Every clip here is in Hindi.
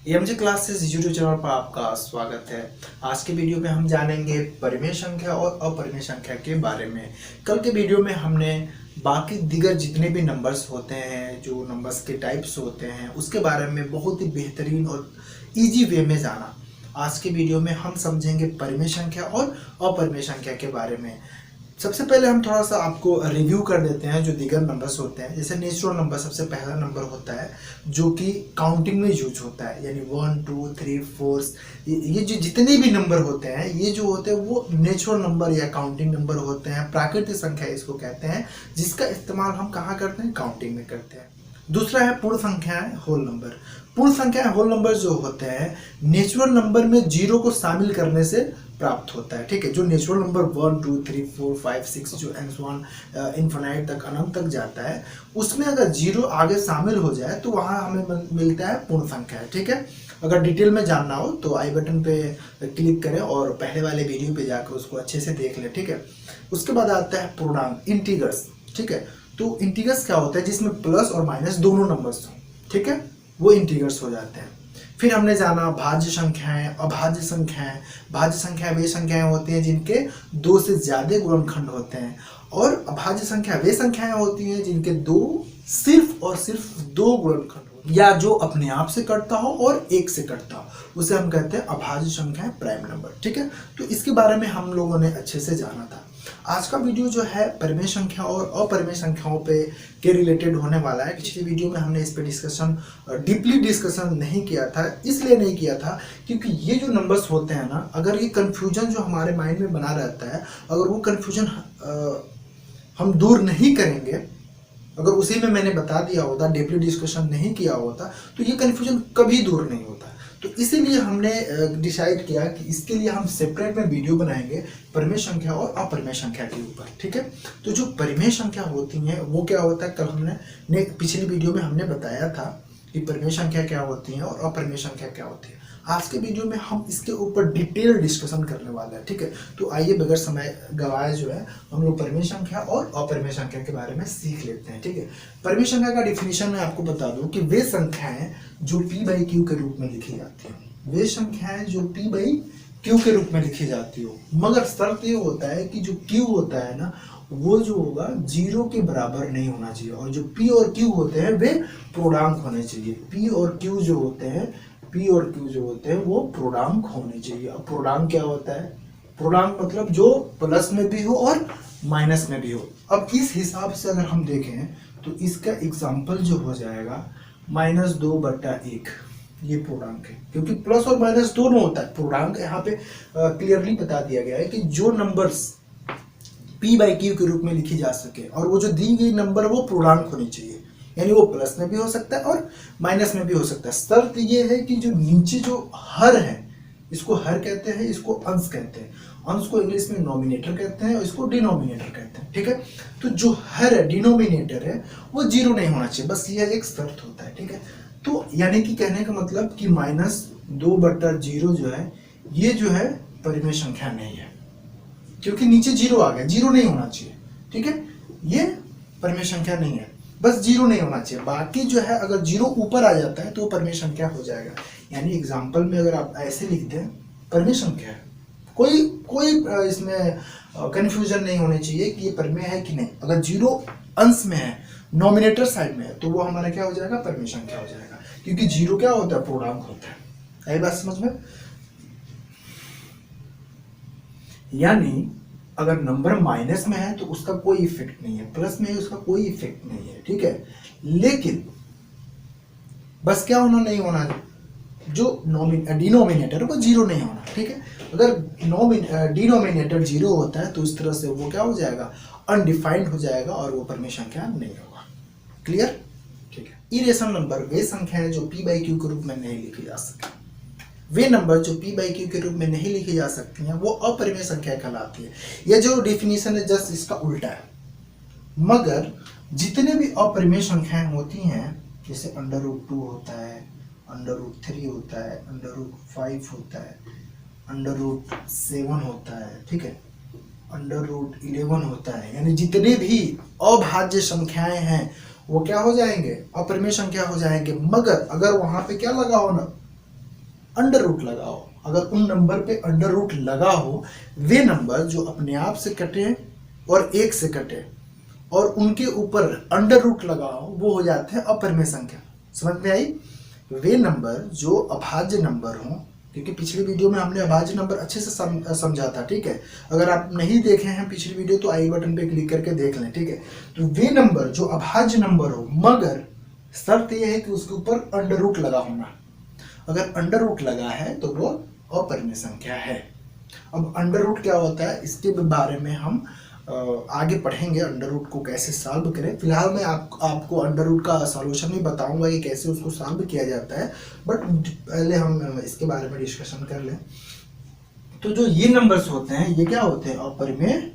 एमजे क्लासेस यूट्यूब चैनल पर आपका स्वागत है। आज के वीडियो में हम जानेंगे परिमेय संख्या और अपरिमेय संख्या के बारे में। कल के वीडियो में हमने बाकी दीगर जितने भी नंबर्स होते हैं, जो नंबर्स के टाइप्स होते हैं, उसके बारे में बहुत ही बेहतरीन और इजी वे में जाना। आज के वीडियो में हम समझेंगे परिमेय संख्या और अपरिमेय संख्या के बारे में। सबसे पहले हम थोड़ा सा आपको रिव्यू कर देते हैं जो दीगर नंबर्स होते हैं। जैसे नेचुरल नंबर सबसे पहला नंबर होता है जो कि काउंटिंग में यूज होता है, यानी 1 2 3 4 ये जो जितने भी नंबर होते हैं, ये जो होते हैं वो नेचुरल नंबर या काउंटिंग नंबर होते हैं। प्राकृतिक संख्या इसको कहते हैं, जिसका इस्तेमाल हम कहाँ करते हैं? काउंटिंग में करते हैं। दूसरा है पूर्ण संख्याएं, होल नंबर। पूर्ण संख्याएं, होल नंबर जो होते हैं नेचुरल नंबर में जीरो को शामिल करने से प्राप्त होता है। ठीक है, जो नेचुरल नंबर 1 2 3 4 5 6 जो इन्फिनाइट तक, अनंत तक जाता है, उसमें अगर जीरो आगे शामिल हो जाए तो वहां हमें मिलता है पूर्ण संख्या। ठीक है, अगर डिटेल में जानना हो तो आई बटन पे क्लिक करें और पहले वाले वीडियो पे जाकर उसको अच्छे से देख लें। ठीक है, उसके बाद आता है पूर्णांक, इंटीग्रस। ठीक है, तो इंटीग्रस क्या होता है? जिसमें प्लस और माइनस दोनों नंबर्स हो, ठीक है, वो इंटीग्रस हो जाते हैं। फिर हमने जाना भाज्य संख्याएं, अभाज्य संख्याएं। भाज्य संख्याएं वे संख्याएं होती हैं जिनके दो से ज्यादा गुणनखंड होते हैं, और अभाज्य संख्या वे संख्याएं होती हैं जिनके सिर्फ और सिर्फ दो गुणनखंड हो, या जो अपने आप से कटता हो और एक से कटता हो, उसे हम कहते हैं अभाज्य संख्याएं, प्राइम नंबर। ठीक है, तो इसके बारे में हम लोगों ने अच्छे से जाना था। आज का वीडियो जो है परिमेय संख्या और अपरिमेय संख्याओं पे के रिलेटेड होने वाला है। पिछले वीडियो में हमने इस पे डीपली डिस्कशन नहीं किया था। इसलिए नहीं किया था क्योंकि ये जो नंबर्स होते हैं ना, अगर ये कंफ्यूजन जो हमारे माइंड में बना रहता है, अगर वो कंफ्यूजन हम दूर नहीं करेंगे, अगर उसी में मैंने बता दिया होता, डीपली डिस्कशन नहीं किया होता, तो ये कंफ्यूजन कभी दूर नहीं होता। तो इसीलिए हमने डिसाइड किया कि इसके लिए हम सेपरेट में वीडियो बनाएंगे परिमेय संख्या और अपरिमेय संख्या के ऊपर। ठीक है, तो जो परिमेय संख्या होती हैं वो क्या होता है, कल हमने पिछली वीडियो में हमने बताया था कि परिमेय संख्या क्या होती है और अपरिमेय संख्या क्या होती है। आज के वीडियो में हम इसके ऊपर डिटेल डिस्कशन करने वाले हैं। ठीक है, तो आइए बगैर समय गवाए जो है हम लोग परिमेय संख्या और अपरिमेय संख्या के बारे में सीख लेते हैं। ठीक है, परिमेय संख्या का डिफिनीशन मैं आपको बता दूं कि वे संख्याएं जो p/q के रूप में लिखी जाती हैं, वे संख्याएं जो p/q के रूप में लिखी जाती हो, मगर शर्त ये होता है कि जो q होता है ना, वो जो होगा जीरो के बराबर नहीं होना चाहिए, और जो p और q होते हैं वे पूर्णांक होने चाहिए। p और q जो होते हैं वो पूर्णांक होने चाहिए। अब पूर्णांक क्या होता है? पूर्णांक मतलब जो प्लस में भी हो और माइनस में भी हो। अब इस हिसाब से अगर हम देखें तो इसका एग्जाम्पल जो हो जाएगा -2/1, ये पूर्णांक है, क्योंकि प्लस और माइनस दोनों होता है। पूर्णांक यहाँ पे क्लियरली बता दिया गया है कि जो नंबर्स p/q के रूप में लिखी जा सके, और वो जो दी गई नंबर वो पूर्णांक होनी चाहिए, यानी वो प्लस में भी हो सकता है और माइनस में भी हो सकता है। शर्त ये है कि जो नीचे जो हर है, इसको हर कहते हैं, इसको अंश कहते हैं। अंश को इंग्लिश में नॉमिनेटर कहते हैं और इसको डिनोमिनेटर कहते हैं। ठीक है, तो जो हर है, डिनोमिनेटर है, वो जीरो नहीं होना चाहिए, बस ये एक शर्त होता है। ठीक है, तो यानी कि कहने का मतलब कि -2/0 जो है, ये जो है परिमेय संख्या नहीं है, क्योंकि नीचे जीरो आ गया, जीरो नहीं होना चाहिए। ठीक है, ये परिमेय संख्या नहीं है, बस जीरो नहीं होना चाहिए। बाकी जो है अगर जीरो ऊपर आ जाता है तो वो परिमेय संख्या हो जाएगा। यानी एग्जाम्पल में अगर आप ऐसे लिख दें परिमेय संख्या है, कोई इसमें कंफ्यूजन नहीं होनी चाहिए कि ये परिमेय है कि नहीं। अगर जीरो अंश में है, नॉमिनेटर साइड में है, तो वो हमारा क्या हो जाएगा? परिमेय संख्या हो जाएगा, क्योंकि जीरो क्या होता है? पूर्णांक होता है। यही बात समझ में? यानी अगर नंबर माइनस में है तो उसका कोई इफेक्ट नहीं है, प्लस में है उसका कोई इफेक्ट नहीं है। ठीक है, लेकिन बस क्या नहीं होना, जो डिनोमिनेटर वो जीरो नहीं होना। ठीक है, अगर डिनोमिनेटर जीरो होता है तो इस तरह से वो क्या हो जाएगा? अनडिफाइंड हो जाएगा और वो परिमेय संख्या नहीं होगा। क्लियर? ठीक है, इरेशनल नंबर वे संख्याएं जो p/q के रूप में नहीं लिखी जा सकती। वे नंबर जो p/q के रूप में नहीं लिखी जा सकती हैं वो अपरिमेय संख्या कहलाती है। यह जो डिफिनीशन है जस्ट इसका उल्टा है। मगर जितने भी अपरिमेय संख्याएं होती हैं, जैसे √2 होता है, √3 होता है, √5 होता है, √7 होता है, ठीक है, √11 होता है, यानी जितने भी अभाज्य संख्याएं हैं वो क्या हो जाएंगे? अपरिमेय संख्या हो जाएंगे। मगर अगर वहां पे क्या लगा हो ना, अंडर रूट लगाओ। अगर उन नंबर पे अंडर रूट लगा हो, वे नंबर जो अपने आप से कटे और एक से कटे और उनके ऊपर अंडर रूट लगाओ, वो हो जाते हैं अपरिमेय संख्या। समझ में आई? वे नंबर जो अभाज्य नंबर हों, क्योंकि पिछली वीडियो में हमने अभाज्य नंबर अच्छे से समझा था, ठीक है। अगर आप नहीं देखे हैं पिछली वीडियो तो आई बटन पे क्लिक करके देख लें, ठीक है। तो वे नंबर जो अभाज्य नंबर हो, मगर शर्त यह है कि उसके ऊपर अंडर रूट लगा होना। अगर अंडर रूट लगा है तो वो अपरिमेय संख्या है। अब अंडर रूट क्या होता है, इसके बारे में हम आगे पढ़ेंगे, अंडर रूट को कैसे सॉल्व करें। फिलहाल मैं आपको अंडर रूट का सॉल्यूशन भी बताऊंगा कि कैसे उसको सॉल्व किया जाता है, बट पहले हम इसके बारे में डिस्कशन कर लें। तो जो ये नंबर्स होते हैं, ये क्या होते हैं? अपरिमेय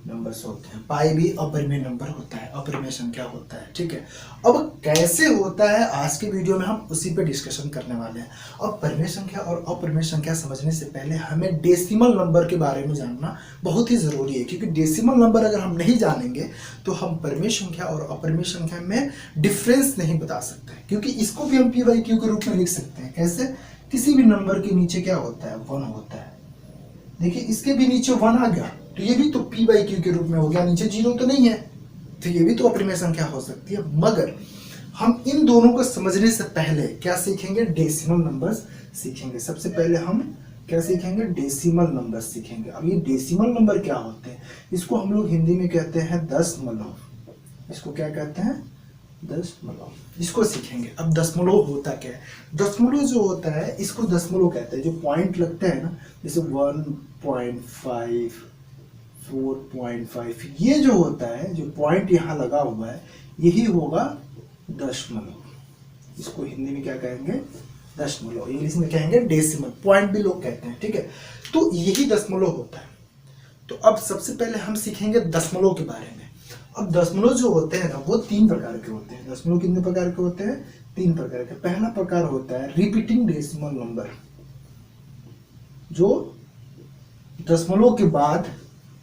नंबर्स होते हैं। पाई भी अपरिमेय नंबर होता है, अपरिमेय संख्या होता है, ठीक है। अब कैसे होता है, आज की वीडियो में हम उसी पे डिस्कशन करने वाले हैं। अब परिमेय संख्या और अपरिमेय संख्या समझने से पहले हमें डेसिमल नंबर के बारे में जानना बहुत ही जरूरी है, क्योंकि डेसिमल नंबर अगर हम नहीं जानेंगे तो हम परिमेय संख्या और अपरिमेय संख्या में डिफरेंस नहीं बता सकते। क्योंकि इसको भी हम पी बाई क्यू के रूप में लिख सकते हैं। कैसे? किसी भी नंबर के नीचे क्या होता है? 1 होता है। देखिए, इसके भी नीचे 1 आ गया तो ये भी तो पी बाई क्यू के रूप में हो गया, नीचे 0 तो नहीं है, तो ये भी तो अपरिमेय संख्या हो सकती है। मगर हम इन दोनों को समझने से पहले क्या सीखेंगे? डेसिमल नंबर्स सीखेंगे। सबसे पहले हम क्या सीखेंगे? डेसिमल नंबर्स सीखेंगे। अब ये डेसिमल नंबर क्या होते हैं? इसको हम लोग हिंदी में कहते हैं दशमलव। इसको क्या कहते हैं? दशमलव। इसको सीखेंगे। अब दशमलव होता क्या है? दशमलव जो होता है इसको दशमलव कहते हैं। जो पॉइंट लगता है ना, जैसे 1.5, 4.5, ये जो होता है, जो पॉइंट यहाँ लगा हुआ है, यही होगा दशमलव। इसको हिंदी में क्या कहेंगे? दशमलव। इंग्लिश में कहेंगे डेसिमल। पॉइंट भी लोग कहते हैं, ठीक है। तो यही दशमलव होता है। तो अब सबसे पहले हम सीखेंगे दशमलव के बारे में। अब दशमलव जो होते हैं ना, वो 3 प्रकार के होते हैं। दशमलव कितने प्रकार के होते हैं? 3 प्रकार के। पहला प्रकार होता है रिपीटिंग डेसिमल नंबर, जो दशमलव के बाद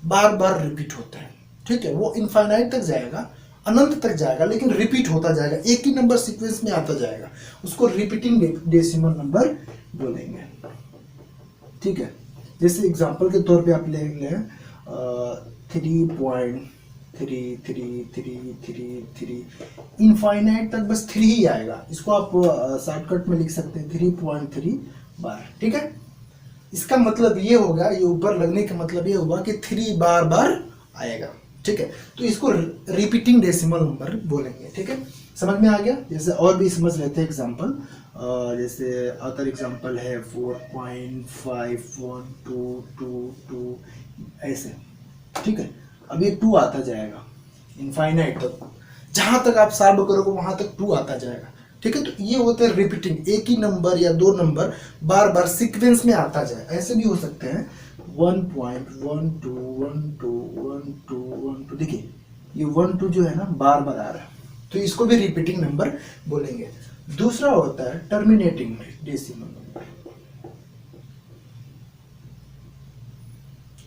बार बार रिपीट होता है, ठीक है। वो इनफाइनाइट तक जाएगा, अनंत तक जाएगा, लेकिन रिपीट होता जाएगा, एक ही नंबर सीक्वेंस में आता जाएगा। उसको रिपीटिंग डेसिमल नंबर बोलेंगे, ठीक है। जैसे एग्जांपल के तौर पे आप ले लें 3.3333, इनफाइनाइट तक बस 3 ही आएगा। इसको आप शॉर्टकट में लिख सकते हैं 3.3 बार, ठीक है। इसका मतलब ये होगा, ये ऊपर लगने का मतलब ये हुआ कि 3 बार बार आएगा, ठीक है। तो इसको रिपीटिंग डेसिमल नंबर बोलेंगे, ठीक है। समझ में आ गया? जैसे और भी समझ लेते हैं एग्जांपल। जैसे अदर एग्जांपल है 4.512222 ऐसे, ठीक है। अब ये 2 आता जाएगा इनफाइनाइट तक, जहां तक आप सॉल्व करोगे वहां तक 2 आता जाएगा, ठीक है। तो ये होते हैं रिपीटिंग, एक ही नंबर या 2 नंबर बार बार सीक्वेंस में आता जाए। ऐसे भी हो सकते हैं 1.121212, देखिए ये 1 2 जो है ना बार बार आ रहा है, तो इसको भी रिपीटिंग नंबर बोलेंगे। दूसरा होता है terminating decimal number.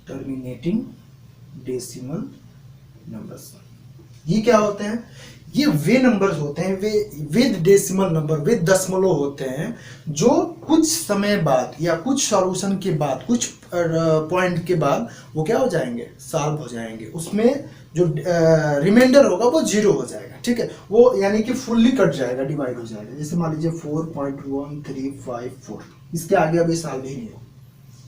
Terminating decimal numbers, ये क्या होते हैं? ये वे नंबर्स होते हैं, वे विद डेसिमल नंबर, वे दशमलव होते हैं, जो कुछ समय बाद या कुछ सॉल्यूशन के बाद, कुछ पॉइंट के बाद वो क्या हो जाएंगे? सॉल्व हो जाएंगे। उसमें जो रिमाइंडर होगा वो 0 हो जाएगा, ठीक है। वो यानी कि फुल्ली कट जाएगा, डिवाइड हो जाएगा। जैसे मान लीजिए 4.1354, इसके आगे अभी सॉल्व ही नहीं हो,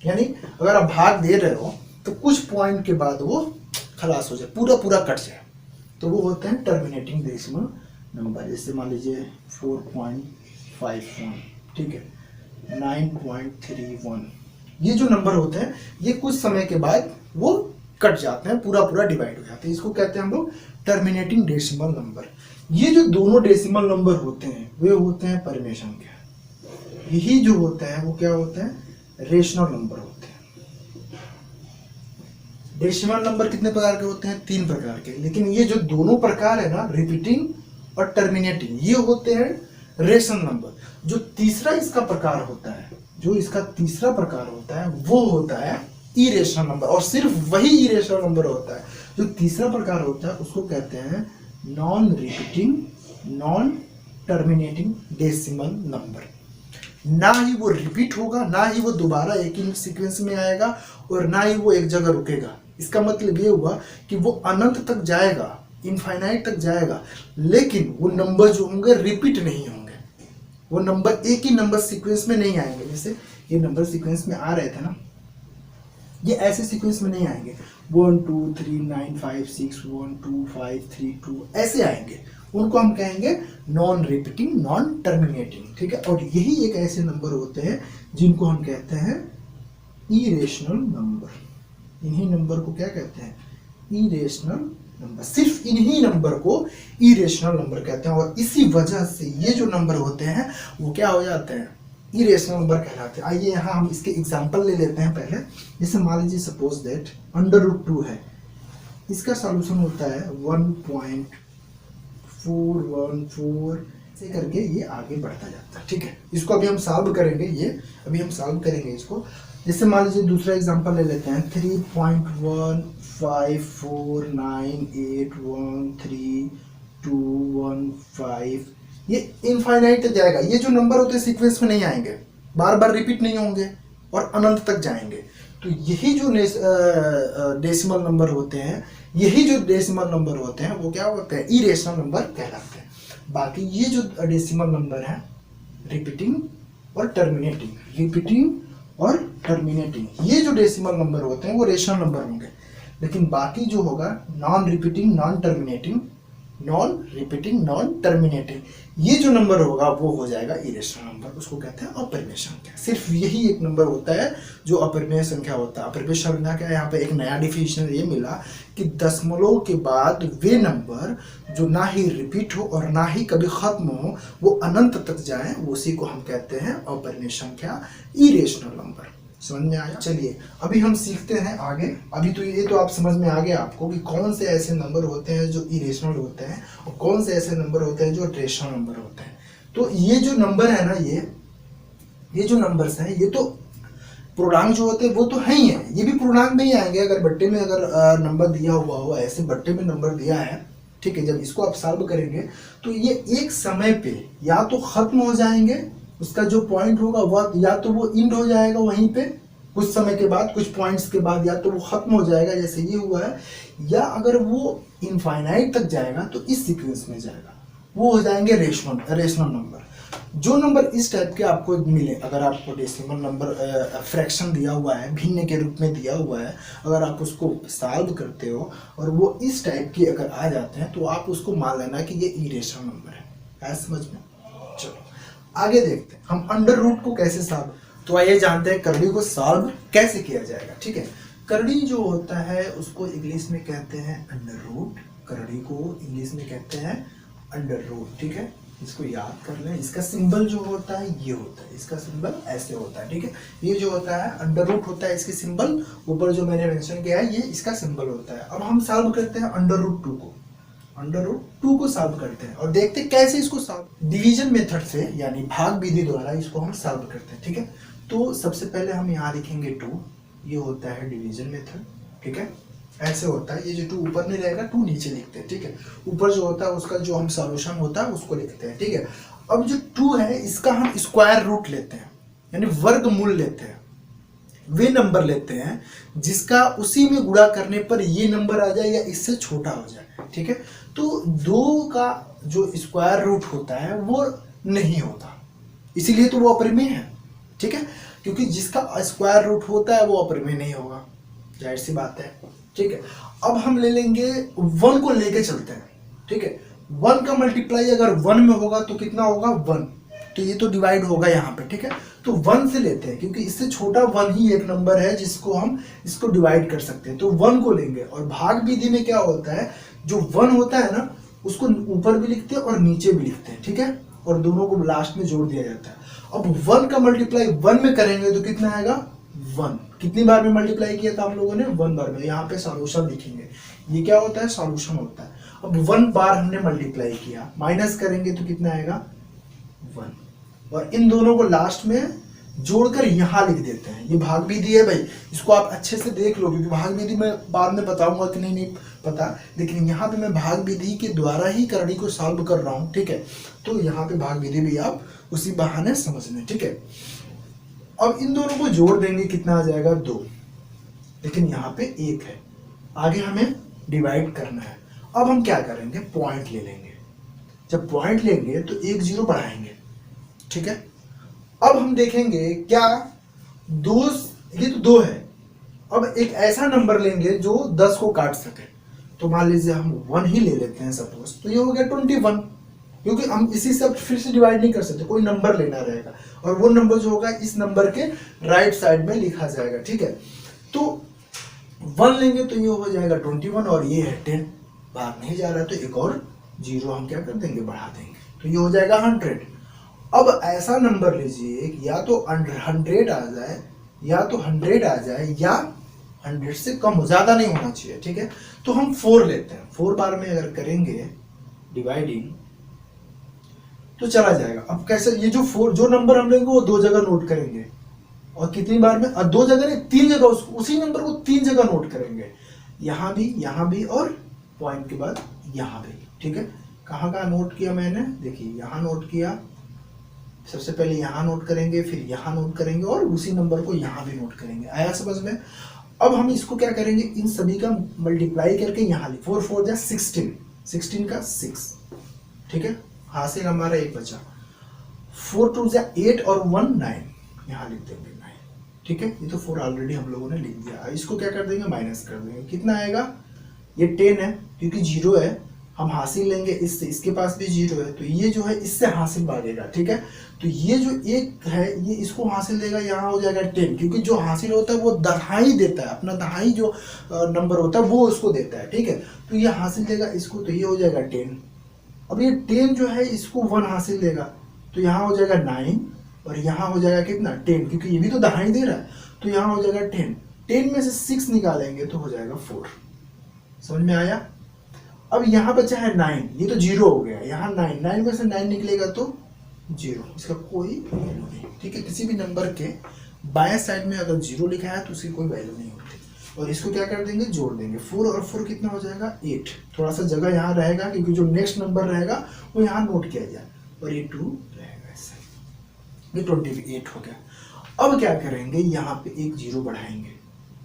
यानी अगर आप भाग दे रहे हो तो कुछ पॉइंट के बाद वो खलास हो जाए, पूरा पूरा कट जाए, तो वो होते हैं टर्मिनेटिंग डेसिमल नंबर। जैसे मान लीजिए 4.51, ठीक है, 9.31, ये जो नंबर होते हैं ये कुछ समय के बाद वो कट जाते हैं, पूरा पूरा डिवाइड हो जाते हैं। इसको कहते हैं हम लोग टर्मिनेटिंग डेसिमल नंबर। ये जो दोनों डेसिमल नंबर होते हैं वे होते हैं परिमेय संख्या। यही जो होता है वो क्या होते हैं? रेशनल नंबर होते हैं। डेसिमल नंबर कितने प्रकार के होते हैं? 3 प्रकार के। लेकिन ये जो दोनों प्रकार है ना, रिपीटिंग और टर्मिनेटिंग, ये होते हैं रेशनल नंबर। जो तीसरा इसका प्रकार होता है, जो इसका तीसरा प्रकार होता है वो होता है इरेशनल नंबर, और सिर्फ वही इरेशनल नंबर होता है। जो तीसरा प्रकार होता है उसको कहते हैं non repeating, non terminating decimal number. ना ही वो रिपीट होगा, ना ही वो दोबारा एक ही सीक्वेंस में आएगा, और ना ही वो एक जगह रुकेगा। इसका मतलब ये हुआ कि वो अनंत तक जाएगा, इनफाइनाइट तक जाएगा, लेकिन वो नंबर जो होंगे रिपीट नहीं होंगे। वो नंबर एक ही नंबर सीक्वेंस में नहीं आएंगे। जैसे ये नंबर सीक्वेंस में आ रहे थे ना, ये ऐसे सीक्वेंस में नहीं आएंगे 1 2 3 9 5 6 1 2 5 3 2 ऐसे आएंगे। उनको हम कहेंगे नॉन रिपीटिंग, नॉन टर्मिनेटिंग, ठीक है। और यही एक ऐसे नंबर होते हैं जिनको हम कहते हैं इरेशनल नंबर। इन्हीं नंबर को क्या कहते हैं? Irrational number. सिर्फ इन्हीं नंबर को इरेशनल नंबर कहते हैं, और इसी वजह से ये जो नंबर होते हैं वो क्या हो जाते हैं? इरेशनल नंबर कहलाते हैं। आइए यहाँ हम इसके एग्जांपल ले लेते हैं पहले। जैसे मान लीजिए सपोज दैट √2 है, इसका सॉल्यूशन होता है 1.414 से करके ये आगे बढ़ता जाता है, ठीक है। इसको अभी हम सॉल्व करेंगे, ये अभी हम सॉल्व करेंगे इसको। जैसे मान लीजिए दूसरा एग्जांपल ले लेते हैं 3.15498132115। ये इनफाइनाइट तक जाएगा। ये जो नंबर होते हैं सीक्वेंस में नहीं आएंगे, बार बार रिपीट नहीं होंगे और अनंत तक जाएंगे। तो यही जो डेसिमल नंबर होते हैं, यही जो डेसिमल नंबर होते हैं वो क्या होते हैं? इरेशनल नंबर कहलाते हैं। बाकी ये जो डेसिमल नंबर है रिपीटिंग और टर्मिनेटिंग, रिपीटिंग और टर्मिनेटिंग, ये जो डेसिमल नंबर होते हैं वो रेशनल नंबर होंगे। लेकिन बाकी जो होगा non repeating, non terminating, non repeating, non terminating, ये जो नंबर होगा वो हो जाएगा इरेशनल नंबर। उसको कहते हैं अपरिमेय संख्या। सिर्फ यही एक नंबर होता है जो अपरिमेय संख्या होता है। अपरिमेय संख्या क्या है? यहाँ पे एक नया डिफिनेशन ये मिला कि दशमलव के बाद वे नंबर जो ना ही रिपीट हो और ना ही कभी खत्म हो, वो अनंत तक जाए, उसी को हम कहते हैं अपरिमेय संख्या, इरेशनल नंबर। समझ में आया? चलिए अभी हम सीखते हैं आगे। अभी तो ये तो आप समझ में आ गया आपको कि कौन से ऐसे नंबर होते हैं जो इरेशनल होते हैं और कौन से ऐसे नंबर होते हैं जो रेशनल नंबर होते हैं। तो ये जो नंबर है ना, ये जो नंबर्स हैं, ये तो पूर्णांक जो होते हैं वो तो है ही है, ये भी पूर्णांक में ही आएंगे। अगर बट्टे में अगर नंबर दिया हुआ हो, ऐसे बट्टे में नंबर दिया है, ठीक है, जब इसको आप सॉल्व करेंगे तो ये एक समय पे या तो खत्म हो जाएंगे, उसका जो पॉइंट होगा वह या तो वो इंड हो जाएगा वहीं पे कुछ समय के बाद, कुछ पॉइंट्स के बाद, या तो वो खत्म हो जाएगा जैसे ये हुआ है, या अगर वो इनफाइनाइट तक जाएगा तो इस सीक्वेंस में जाएगा, वो हो जाएंगे रेशनल नंबर। जो नंबर इस टाइप के आपको मिले, अगर आपको डेसिमल नंबर फ्रैक्शन दिया हुआ है, भिन्न के रूप में दिया हुआ है, अगर आप उसको सॉल्व करते हो और वो इस टाइप के अगर आ जाते हैं तो आप उसको मान लेना कि ये इरेशनल नंबर है। ऐसा समझ में? चलो आगे देखते हैं हम √, को कैसे सॉल्व। तो आइए जानते हैं करड़ी को सॉल्व कैसे किया जाएगा, ठीक है। करड़ी जो होता है उसको इंग्लिश में कहते हैं √। करड़ी को इंग्लिश में कहते हैं √, ठीक है। इसको याद कर लें। इसका सिंबल जो होता है ये होता है, इसका सिंबल ऐसे होता है, ठीक है। ये जो होता है √, होता है इसकी सिंबल, ऊपर जो मैंने मेंशन किया है ये इसका सिंबल होता है। अब हम सॉल्व करते हैं √2 को, √2 को सॉल्व करते हैं और देखते हैं कैसे इसको सॉल्व। डिवीजन मेथड से, यानी भाग विधि द्वारा इसको हम सॉल्व करते हैं, ठीक है। तो सबसे पहले हम यहाँ लिखेंगे 2, ये होता है डिवीजन मेथड, ठीक है। ऐसे होता है, ये जो 2 ऊपर नहीं रहेगा, 2 नीचे लिखते हैं, ठीक है। ऊपर जो होता है उसका जो हम सॉल्यूशन होता है उसको लिखते हैं, ठीक है। अब जो 2 है इसका हम स्क्वायर रूट लेते हैं, यानी वर्गमूल लेते हैं। वे नंबर लेते हैं जिसका उसी में गुणा करने पर ये नंबर आ जाए या इससे छोटा हो जाए, ठीक है। तो 2 का जो स्क्वायर रूट होता है वो नहीं होता, इसीलिए तो वो अपरिमेय है, ठीक है। क्योंकि जिसका स्क्वायर रूट होता है वो अपरिमेय नहीं होगा, जाहिर सी बात है, ठीक है। अब हम ले लेंगे 1 को लेके चलते हैं, ठीक है। 1 का मल्टीप्लाई अगर 1 में होगा तो कितना होगा? 1। तो ये तो डिवाइड होगा यहाँ पे, ठीक है। तो 1 से लेते हैं क्योंकि इससे छोटा 1 ही एक नंबर है जिसको हम इसको डिवाइड कर सकते हैं, तो 1 को लेंगे। और भाग विधि में क्या होता है, जो 1 होता है ना उसको ऊपर भी लिखते हैं और नीचे भी लिखते हैं, ठीक है, और दोनों को लास्ट में जोड़ दिया जाता है। अब 1 का मल्टीप्लाई 1 में करेंगे तो कितना आएगा? 1। कितनी बार में मल्टीप्लाई किया था हम लोगों ने? 1 बार में। यहाँ पे सॉल्यूशन लिखेंगे, ये क्या होता है? सॉल्यूशन होता है। अब 1 बार हमने मल्टीप्लाई किया, माइनस करेंगे तो कितना आएगा? 1। और इन दोनों को लास्ट में जोड़कर यहाँ लिख देते हैं। ये भाग विधि है भाई, इसको आप अच्छे से देख लो, क्योंकि भाग विधि मैं बाद में बताऊंगा कि नहीं पता, लेकिन यहाँ पे मैं भाग विधि के द्वारा ही करणी को सॉल्व कर रहा हूँ, ठीक है। तो यहाँ पे भाग विधि भी आप उसी बहाने समझ लें, ठीक है। अब इन दोनों को जोड़ देंगे, कितना आ जाएगा 2, लेकिन यहाँ पे 1 है, आगे हमें डिवाइड करना है। अब हम क्या करेंगे, पॉइंट ले लेंगे। जब पॉइंट लेंगे तो 1 0 बढ़ाएंगे, ठीक है। अब हम देखेंगे क्या दो, ये तो 2 है, अब एक ऐसा नंबर लेंगे जो 10 को काट सके। तो मान लीजिए हम 1 ही ले लेते हैं सपोज, तो ये हो गया 21, क्योंकि हम इसी से फिर से डिवाइड नहीं कर सकते, कोई नंबर लेना रहेगा, और वो नंबर जो होगा इस नंबर के राइट साइड में लिखा जाएगा, ठीक है। तो 1 लेंगे तो ये हो जाएगा 21, और ये है 10, बाहर नहीं जा रहा है, तो एक और 0 हम क्या कर देंगे, बढ़ा देंगे, तो ये हो जाएगा 100। अब ऐसा नंबर लीजिए या तो 100 आ जाए, या तो 100 आ जाए, या 100 से कम हो, ज्यादा नहीं होना चाहिए, ठीक है। तो हम 4 लेते हैं, 4 बार में अगर करेंगे डिवाइडिंग तो चला जाएगा। अब कैसे, ये जो नंबर हम लेंगे वो 2 जगह नोट करेंगे, और कितनी बार में, 2 जगह नहीं 3 जगह, उसी नंबर को 3 जगह नोट करेंगे, यहाँ भी और पॉइंट के बाद यहाँ भी, ठीक है। कहाँ कहाँ नोट किया मैंने, देखिए यहाँ नोट किया, सबसे पहले यहाँ नोट करेंगे, फिर यहाँ नोट करेंगे, और उसी नंबर को यहाँ भी नोट करेंगे। आया समझ में। अब हम इसको क्या करेंगे, इन सभी का मल्टीप्लाई करके यहाँ 4 4 जा 16, 16 का 6, ठीक है। हासिल हमारा 1 बचा, 4 2 जा 8 और 1 9, यहाँ लिख देंगे 9, ठीक है। ये तो 4 ऑलरेडी हम लोगों ने लिख दिया। इसको क्या कर देंगे, माइनस कर देंगे, कितना आएगा, ये 10 है, क्योंकि 0 है, हम हासिल लेंगे इससे, इसके पास भी 0 है, तो ये जो है इससे हासिल भागेगा, ठीक है। तो ये जो 1 है ये इसको हासिल देगा, यहाँ हो जाएगा 10, क्योंकि जो हासिल होता है वो दहाई देता है, अपना दहाई जो नंबर होता है वो उसको देता है, ठीक है। तो ये हासिल देगा इसको, तो ये हो जाएगा 10। अब ये 10 जो है इसको 1 हासिल देगा, तो यहाँ हो जाएगा 9, और यहाँ हो जाएगा कितना 10, क्योंकि ये भी तो दहाई दे रहा है, तो यहाँ हो जाएगा 10। 10 में से 6 निकालेंगे तो हो जाएगा 4। समझ में आया। अब यहाँ बचा है 9, ये तो 0 हो गया, यहाँ 9 में से 9 निकलेगा तो 0, इसका कोई वैल्यू नहीं, ठीक है। किसी भी नंबर के बाएं साइड में अगर 0 लिखा है तो उसकी कोई वैल्यू नहीं होती। और इसको क्या कर देंगे, जोड़ देंगे, 4 और 4 कितना हो जाएगा 8, थोड़ा सा जगह यहाँ रहेगा, क्योंकि जो नेक्स्ट नंबर रहेगा वो यहाँ नोट किया जाए, और ये 2 रहेगा, ऐसे ये 28 हो गया। अब क्या करेंगे, यहाँ पे एक 0 बढ़ाएंगे,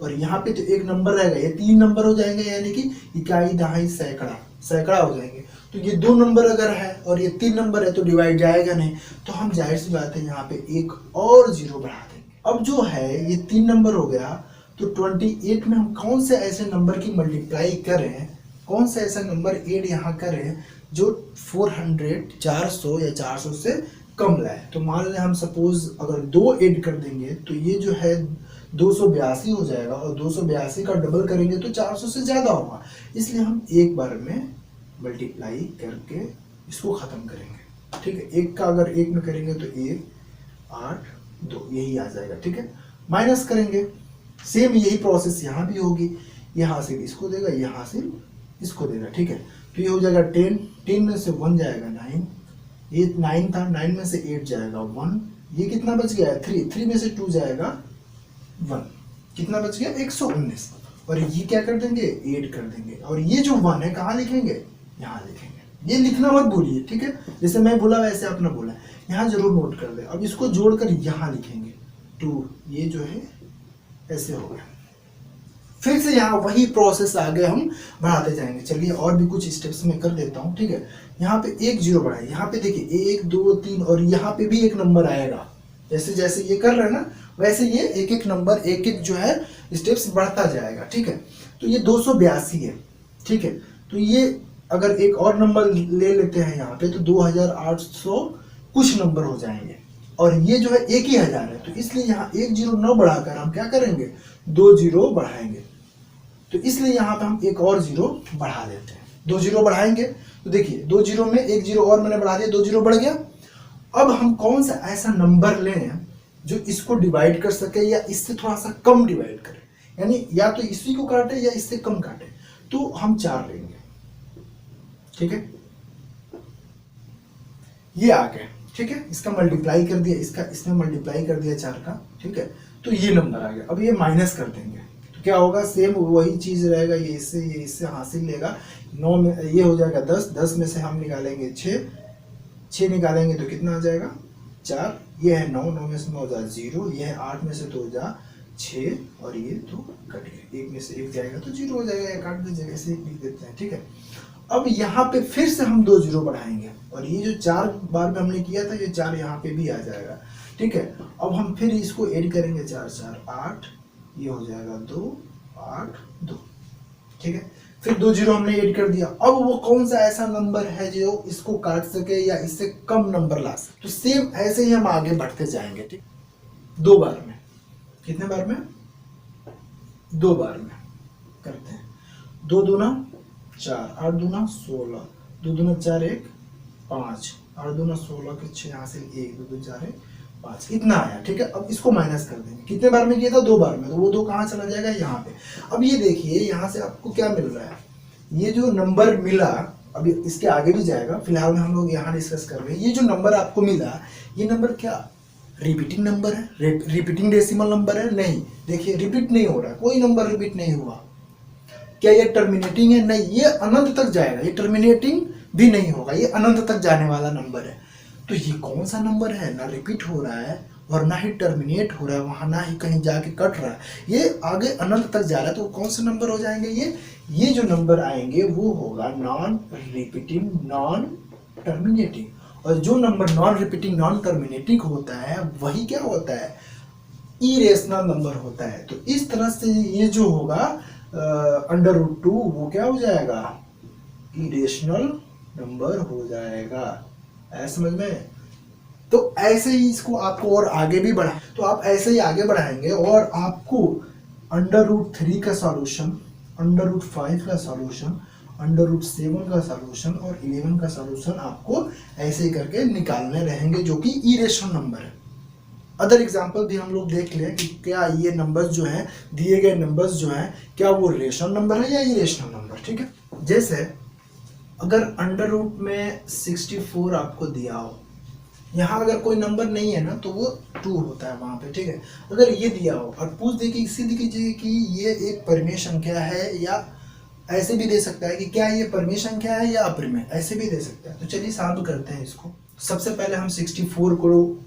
और यहाँ पे तो एक नंबर रहेगा, ये 3 नंबर हो जाएंगे, यानी कि इकाई दहाई सैकड़ा हो जाएंगे। तो ये 2 नंबर अगर है और ये 3 नंबर है तो डिवाइड जाएगा नहीं, तो हम जाहिर सी बात है यहाँ पे एक और 0 बढ़ा देंगे। अब जो है ये 3 नंबर हो गया, तो 28 में हम कौन से ऐसे नंबर की मल्टीप्लाई करें, कौन सा ऐसा नंबर ऐड यहाँ करें जो 400 400 या 400 से कम लाए। तो मान लें हम सपोज अगर 2 ऐड कर देंगे तो ये जो है 282 हो जाएगा, और 282 का डबल करेंगे तो 400 से ज़्यादा होगा, इसलिए हम एक बार में मल्टीप्लाई करके इसको ख़त्म करेंगे, ठीक है। एक का अगर 1 में करेंगे तो 1 8 2 यही आ जाएगा, ठीक है। माइनस करेंगे, सेम यही प्रोसेस यहाँ भी होगी, ये हासिल इसको देगा, ये हासिल इसको देगा, ठीक है। तो ये हो जाएगा 10, 10 में से 1 जाएगा 9, ये 9 था, 9 में से 8 जाएगा 1, ये कितना बच गया 3, 3 में से 2 जाएगा 1, कितना बच गया 119, और ये क्या कर देंगे ऐड कर देंगे, और ये जो 1 है कहाँ लिखेंगे, यहाँ लिखेंगे। ये लिखना मत भूलिए, ठीक है, जैसे मैं बोला वैसे आपने बोला, यहाँ जरूर नोट कर दे। अब इसको जोड़कर यहाँ लिखेंगे 2, ये जो है ऐसे हो गया। फिर से यहाँ वही प्रोसेस आगे हम बढ़ाते जाएंगे। चलिए और भी कुछ स्टेप्स में कर देता हूँ, ठीक है। यहाँ पे एक 0 बढ़ाए, यहाँ पे देखिए 1 2 3, और यहाँ पे भी एक नंबर आएगा, जैसे जैसे ये कर रहे हैं ना वैसे ये एक एक नंबर एक एक जो है स्टेप्स बढ़ता जाएगा, ठीक है। तो ये 282 है, ठीक है। तो ये अगर एक और नंबर ले लेते हैं यहाँ पे तो 2800 कुछ नंबर हो जाएंगे, और ये जो है 1000 है, तो इसलिए यहाँ 1 0 न बढ़ाकर हम क्या करेंगे 2 0 बढ़ाएंगे। तो इसलिए यहाँ पे हम एक और 0 बढ़ा देते हैं, 2 0 बढ़ाएंगे। तो देखिए 2 0 में 1 0 और मैंने बढ़ा दिया, 2 0 बढ़ गया। अब हम कौन सा ऐसा नंबर लें जो इसको डिवाइड कर सके या इससे थोड़ा सा कम डिवाइड करे, यानी या तो इसी को काटे या इससे कम काटे। तो हम 4 लेंगे, ठीक है। ये आ गए ठीक है, इसका मल्टीप्लाई कर दिया, इसका इसमें मल्टीप्लाई कर दिया 4 का, ठीक है, तो ये नंबर आ गया। अब ये माइनस कर देंगे तो क्या होगा, सेम वही चीज रहेगा, ये इससे हासिल लेगा, 9 में ये हो जाएगा 10, 10 में से हम निकालेंगे 6 निकालेंगे तो कितना आ जाएगा 4, ये है 9, 9 में से 9 जा 0, ये है 8 में से 2 जा 6 और ये 2 कट गया, 1 में से 1 जाएगा तो 0 हो जाएगा, या काट दीजिएगा, ऐसे लिख देते हैं, ठीक है। अब यहाँ पे फिर से हम 2 0 बढ़ाएंगे और ये जो 4 बार में हमने किया था, ये 4 यहाँ पे भी आ जाएगा, ठीक है। अब हम फिर इसको ऐड करेंगे, 4 4 8, ये हो जाएगा 2 8 2, ठीक है। फिर 2 0 हमने ऐड कर दिया। अब वो कौन सा ऐसा नंबर है जो इसको काट सके या इससे कम नंबर ला सके, तो सेम ऐसे ही हम आगे बढ़ते जाएंगे, ठीक। 2 बार में, कितने बार में, 2 बार में करते हैं। 2 दूना 4, 8 दूना 16, 2 दूना 4 1 5, 8 दूना 16 के 6 यहाँ से 1 2 2 4 1 5, इतना आया, ठीक है। अब इसको माइनस कर देंगे, कितने बार में किया था, 2 बार में, तो वो 2 कहाँ चला जाएगा, यहाँ पे। अब ये देखिए यहाँ से आपको क्या मिल रहा है, ये जो नंबर मिला, अभी इसके आगे भी जाएगा, फिलहाल में हम लोग यहाँ डिस्कस कर रहे हैं। ये जो नंबर आपको मिला, ये नंबर क्या रिपीटिंग नंबर है, रिपीटिंग डेसिमल नंबर है, नहीं, देखिए रिपीट नहीं हो रहा है, कोई नंबर रिपीट नहीं हुआ। क्या ये टर्मिनेटिंग है, नहीं, ये अनंत तक जाएगा, ये टर्मिनेटिंग भी नहीं होगा, ये अनंत तक जाने वाला नंबर है। तो ये कौन सा नंबर है, ना रिपीट हो रहा है और ना ही टर्मिनेट हो रहा है, वहां ना ही कहीं जाके कट रहा है, ये आगे अनंत तक जा रहा है। तो कौन से नंबर हो जाएंगे, ये जो नंबर आएंगे वो होगा नॉन रिपीटिंग नॉन टर्मिनेटिंग, और जो number non repeating non terminating होता है वही क्या होता है, इरेशनल नंबर होता है। तो इस तरह से ये जो होगा √2 वो क्या हो जाएगा, इरेशनल नंबर हो जाएगा, ऐसा समझ में। तो ऐसे ही इसको आपको और आगे भी बढ़ा, तो आप ऐसे ही आगे बढ़ाएंगे और आपको √3 का सॉल्यूशन, √5 का सॉल्यूशन, √7 का सॉल्यूशन और 11 का सॉल्यूशन आपको ऐसे ही करके निकालने रहेंगे, जो कि इरेशनल नंबर है। अदर एग्जाम्पल भी हम लोग देख लें कि क्या ये नंबर्स जो हैं, दिए गए नंबर्स जो हैं, क्या वो रेशनल नंबर है या इरेशनल नंबर, ठीक है। जैसे अगर √रूट में 64 आपको दिया हो, यहाँ अगर कोई नंबर नहीं है ना तो वो 2 होता है वहाँ पे, ठीक है। अगर ये दिया हो और पूछ दे कि सीधी कीजिए कि ये एक परिमेय संख्या है, या ऐसे भी दे सकता है कि क्या ये परिमेय संख्या है या अपरिमेय, ऐसे भी दे सकता है। तो चलिए सॉल्व करते हैं इसको। सबसे पहले हम 64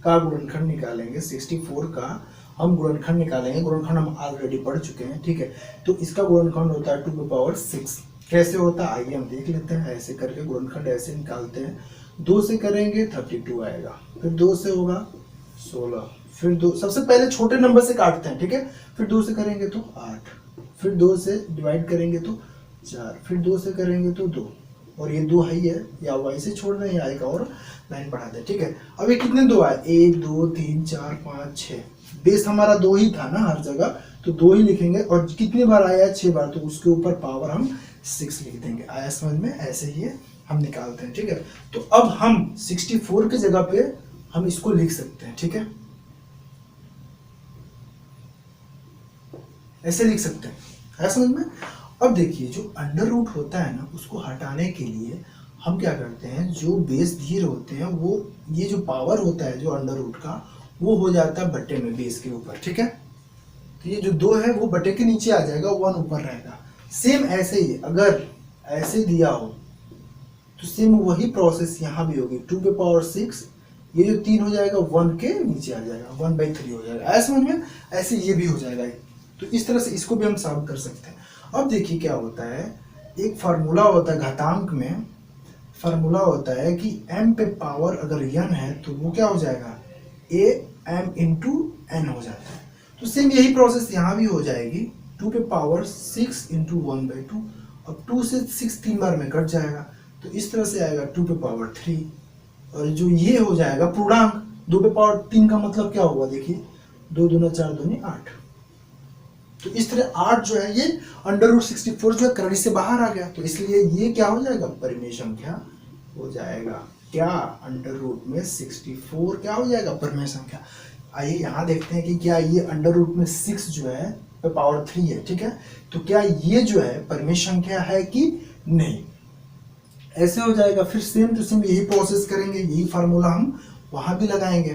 का गुणनखंड निकालेंगे, 64 का हम गुणनखंड निकालेंगे, गुणनखंड हम ऑलरेडी पढ़ चुके हैं, ठीक है। तो इसका गुणनखंड होता है 2⁻6। कैसे होता है आइए हम देख लेते हैं। ऐसे करके गुणनखंड ऐसे निकालते हैं, 2 से करेंगे 32 आएगा, फिर 2 से होगा 16, फिर 2, सबसे पहले छोटे नंबर से काटते हैं, ठीक है। फिर 2 से करेंगे तो 8, फिर 2 से डिवाइड करेंगे तो 4, फिर 2 से करेंगे तो 2, और ये 2 है ही है, या वैसे छोड़ दें या एक और लाइन बढ़ा दें, ठीक है। अब ये कितने 2 आए, 1 2 3 4 5 6, बेस हमारा 2 ही था ना हर जगह, तो 2 ही लिखेंगे, और कितनी बार आया 6 बार, तो उसके ऊपर पावर हम 6 लिख देंगे। आया समझ में, ऐसे ही हम निकालते हैं, ठीक है। तो अब हम 64 की जगह पे हम इसको लिख सकते हैं, ठीक है, ऐसे लिख सकते हैं, है समझ में। अब देखिए जो √रूट होता है ना, उसको हटाने के लिए हम क्या करते हैं, जो बेस धीर होते हैं वो, ये जो पावर होता है जो √रूट का, वो हो जाता है बट्टे में बेस के ऊपर, ठीक है। तो ये जो 2 है वो बट्टे के नीचे आ जाएगा, 1 ऊपर रहेगा। सेम ऐसे ही अगर ऐसे दिया हो तो सेम वही प्रोसेस यहाँ भी होगी, 2⁻6, ये जो 3 हो जाएगा 1 के नीचे आ जाएगा, 1/3 हो जाएगा, ऐसे समझ में। ऐसे ये भी हो जाएगा, तो इस तरह से इसको भी हम सॉल्व कर सकते हैं। अब देखिए क्या होता है, एक फार्मूला होता है घातांक में, फार्मूला होता है कि m पे पावर अगर n है तो वो क्या हो जाएगा, am into n हो जाता है। तो सेम यही प्रोसेस यहाँ भी हो जाएगी, 2⁻6 into 1/2, अब 2 से 6 3 बार में कट जाएगा, तो इस तरह से आएगा 2⁻3, और जो ये हो जाएगा पूर्णांक, 2⁻3 का मतलब क्या होगा, देखिए 2 दूना 4 दूनी 8, तो इस तरह 8 जो है ये √64 जो है कड़ी से बाहर आ गया, तो इसलिए ये क्या हो जाएगा, परिमेय संख्या हो जाएगा। क्या √रूट में 64 क्या हो जाएगा, परिमेय संख्या। आइए यहाँ देखते हैं कि क्या ये √रूट में 6 जो है पावर 3 है, ठीक है। तो क्या ये जो है परिमेय संख्या है कि नहीं, ऐसे हो जाएगा। फिर सेम टू सेम यही प्रोसेस करेंगे, यही फार्मूला हम वहाँ भी लगाएंगे।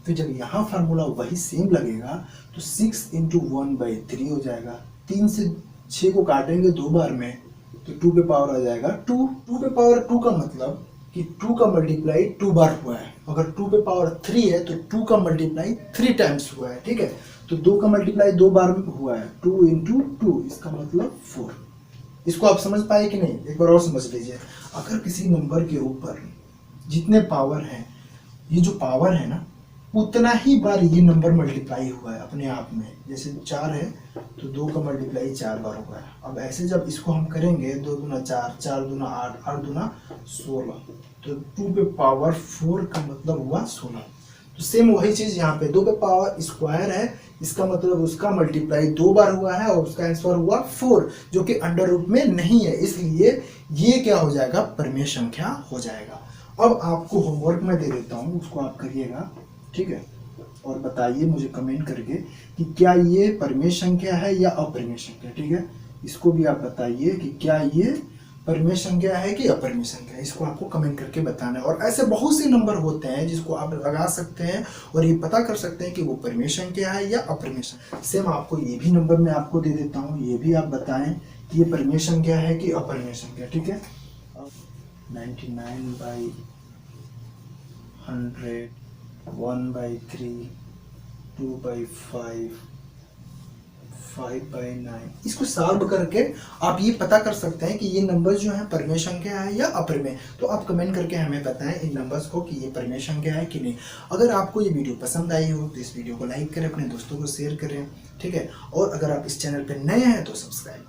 तो जब यहाँ फार्मूला वही सेम लगेगा तो 6 × 1/3 हो जाएगा। 3 से 6 को काटेंगे 2 बार में तो 2 पे पावर आ जाएगा 2। 2 पे पावर 2 का मतलब कि 2 का मल्टीप्लाई 2 बार हुआ है। अगर 2 पे पावर 3 है तो 2 का मल्टीप्लाई 3 टाइम्स हुआ है, ठीक है। तो 2 का मल्टीप्लाई 2 बार हुआ है, 2 × 2, इसका मतलब 4। इसको आप समझ पाए कि नहीं? एक बार और समझ लीजिए। अगर किसी नंबर के ऊपर जितने पावर हैं, ये जो पावर है ना, उतना ही बार ये नंबर मल्टीप्लाई हुआ है अपने आप में। जैसे 4 है तो 2 का मल्टीप्लाई 4 बार हुआ है। अब ऐसे जब इसको हम करेंगे 2 × 4, 4 × 8, 8 × 16, तो 2 पे पावर 4 का मतलब हुआ 16। तो सेम वही चीज यहाँ पे 2 पे पावर स्क्वायर है, इसका मतलब उसका मल्टीप्लाई 2 बार हुआ है और उसका आंसर हुआ 4, जो कि अंडर रूट में नहीं है, इसलिए ये क्या हो जाएगा? परिमेय संख्या हो जाएगा। अब आपको होमवर्क में दे देता हूँ, उसको आप करिएगा, ठीक है। और बताइए मुझे कमेंट करके कि क्या ये परिमेय संख्या है या अपरिमेय संख्या, ठीक है। इसको भी आप बताइए कि क्या ये परिमेय संख्या है कि अपरिमेय संख्या है, इसको आपको कमेंट करके बताना है। और ऐसे बहुत से नंबर होते हैं जिसको आप लगा सकते हैं और ये पता कर सकते हैं कि वो परिमेय संख्या है या अपरिमेय संख्या। सेम आपको ये भी नंबर मैं आपको दे देता हूँ, ये भी आप बताएं कि ये परिमेय संख्या है कि अपरिमेय संख्या, ठीक है। 99/100, 1/3, 2/5, 5/9, इसको सॉल्व करके आप ये पता कर सकते हैं कि ये नंबर जो है परिमेय संख्या है या अपरिमेय। तो आप कमेंट करके हमें बताएं इन नंबर्स को कि ये परिमेय संख्या है कि नहीं। अगर आपको ये वीडियो पसंद आई हो तो इस वीडियो को लाइक करें, अपने दोस्तों को शेयर करें, ठीक है। और अगर आप इस चैनल पर नए हैं तो सब्सक्राइब करें।